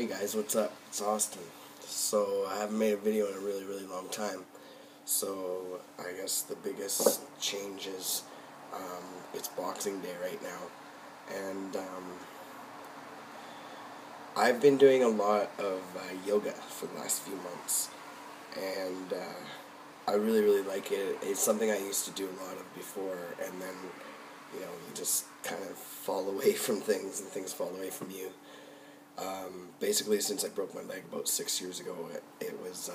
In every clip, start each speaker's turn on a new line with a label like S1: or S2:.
S1: Hey guys, what's up? It's Austin. So I haven't made a video in a really long time. So I guess the biggest change is it's Boxing Day right now, and I've been doing a lot of yoga for the last few months, and I really like it. It's something I used to do a lot of before, and then you just kind of fall away from things, and things fall away from you. Basically, since I broke my leg about 6 years ago, it was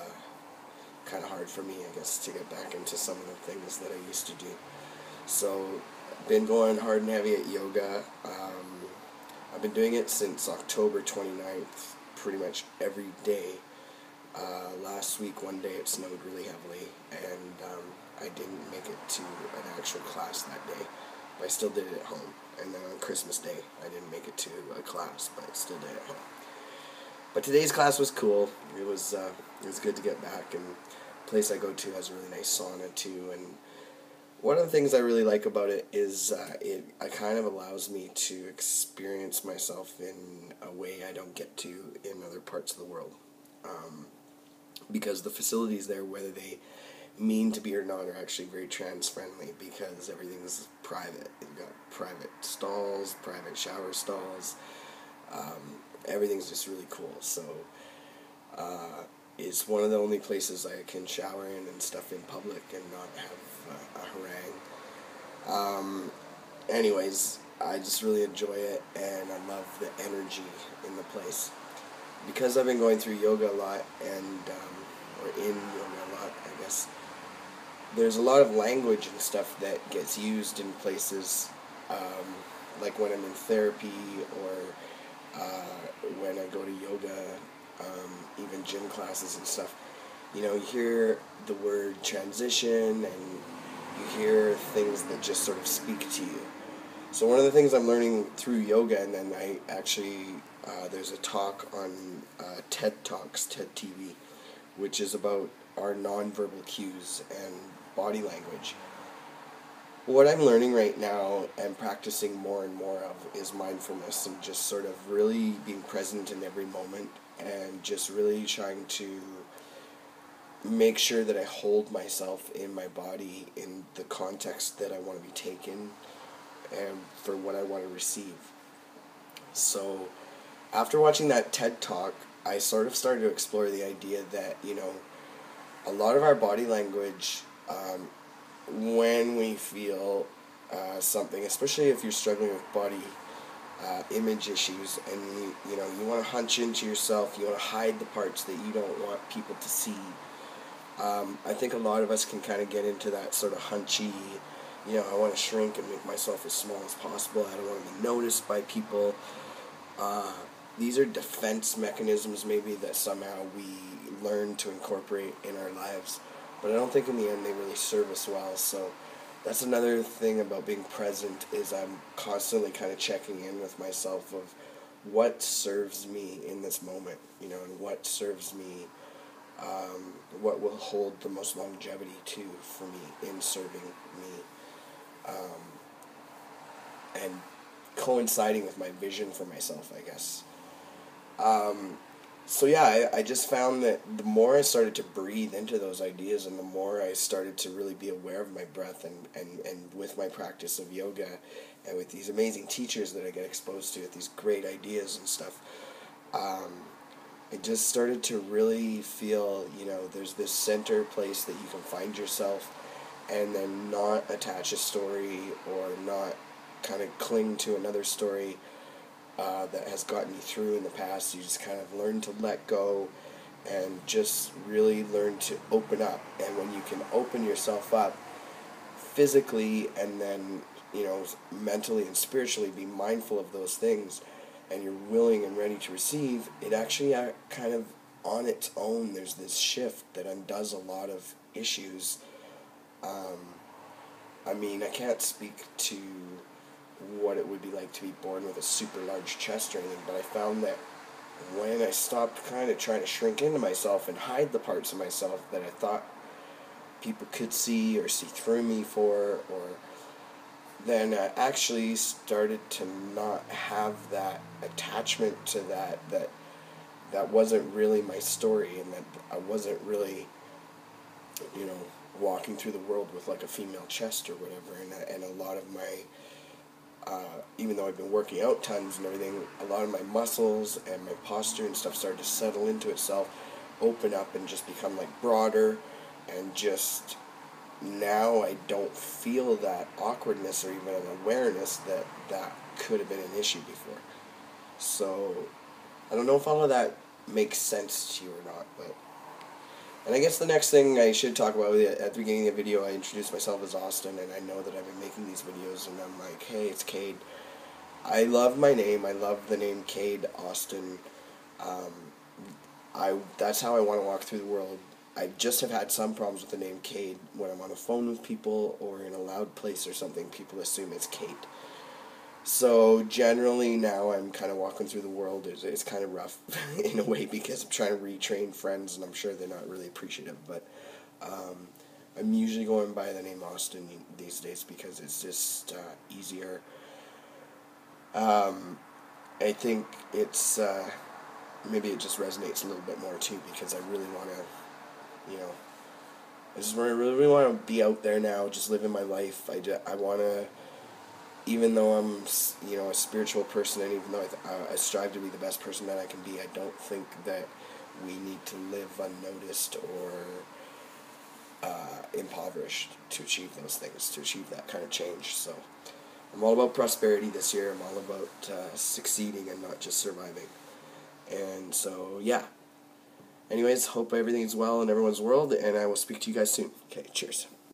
S1: kind of hard for me, I guess, to get back into some of the things that I used to do. So, been going hard and heavy at yoga. I've been doing it since October 29th, pretty much every day. Last week, one day, it snowed really heavily, and I didn't make it to an actual class that day, but I still did it at home. And then on Christmas Day, I didn't make it to a class, but I still did it at home. But today's class was cool. It was good to get back, and the place I go to has a really nice sauna too. And one of the things I really like about it is it kind of allows me to experience myself in a way I don't get to in other parts of the world. Because the facilities there, whether they mean to be or not, are actually very trans friendly, because everything's private. You've got private stalls, private shower stalls. Everything's just really cool. So it's one of the only places I can shower in and stuff in public and not have a harangue. Anyways, I just really enjoy it, and I love the energy in the place. Because I've been going through yoga a lot, and or in yoga a lot, I guess, there's a lot of language and stuff that gets used in places, like when I'm in therapy, or when I go to yoga, even gym classes and stuff. You hear the word transition, and you hear things that just sort of speak to you. So one of the things I'm learning through yoga, and then I actually, there's a talk on TED Talks, TED TV, which is about our nonverbal cues and body language. What I'm learning right now and practicing more and more of is mindfulness, and just sort of really being present in every moment, and just really trying to make sure that I hold myself in my body in the context that I want to be taken and for what I want to receive. So after watching that TED Talk, I sort of started to explore the idea that, a lot of our body language, when we feel something, especially if you're struggling with body image issues, and you want to hunch into yourself, you want to hide the parts that you don't want people to see. I think a lot of us can kind of get into that sort of hunchy, I want to shrink and make myself as small as possible. I don't want to be noticed by people. These are defense mechanisms maybe that somehow we learn to incorporate in our lives, but I don't think in the end they really serve us well. So that's another thing about being present, is I'm constantly kind of checking in with myself of what serves me in this moment, and what serves me, what will hold the most longevity too for me in serving me, and coinciding with my vision for myself, I guess. So yeah, I just found that the more I started to breathe into those ideas, and the more I started to really be aware of my breath, and with my practice of yoga, and with these amazing teachers that I get exposed to with these great ideas and stuff, I just started to really feel, there's this center place that you can find yourself, and then not attach a story, or not kind of cling to another story that has gotten you through in the past. You just kind of learn to let go, and just really learn to open up. And when you can open yourself up physically, and then mentally and spiritually be mindful of those things, and you're willing and ready to receive, it actually kind of on its own, there's this shift that undoes a lot of issues. I can't speak to what it would be like to be born with a super large chest or anything, but I found that when I stopped kind of trying to shrink into myself and hide the parts of myself that I thought people could see or see through me for, or then I actually started to not have that attachment to that that wasn't really my story, and that I wasn't really, you know, walking through the world with like a female chest or whatever. And a lot of my, even though I've been working out tons and everything, a lot of my muscles and my posture and stuff started to settle into itself, open up, and just become like broader, and just now I don't feel that awkwardness or even an awareness that that could have been an issue before. So I don't know if all of that makes sense to you or not, but. And I guess the next thing I should talk about, at the beginning of the video, I introduced myself as Austin, and I know that I've been making these videos, and I'm like, hey, it's Cade. I love my name. I love the name Cade Austin. That's how I want to walk through the world. I just have had some problems with the name Cade. When I'm on the phone with people or in a loud place or something, people assume it's Cade. So generally now I'm kind of walking through the world. It's kind of rough in a way, because I'm trying to retrain friends, and I'm sure they're not really appreciative. But I'm usually going by the name Austin these days because it's just easier. I think it's maybe it just resonates a little bit more too, because I really want to, you know, I just really want to be out there now, just living my life. I want to. Even though I'm, you know, a spiritual person, and even though I strive to be the best person that I can be, I don't think that we need to live unnoticed or impoverished to achieve those things, to achieve that kind of change. So I'm all about prosperity this year. I'm all about succeeding and not just surviving. And so, yeah. Anyways, hope everything's well in everyone's world, and I will speak to you guys soon. Okay, cheers.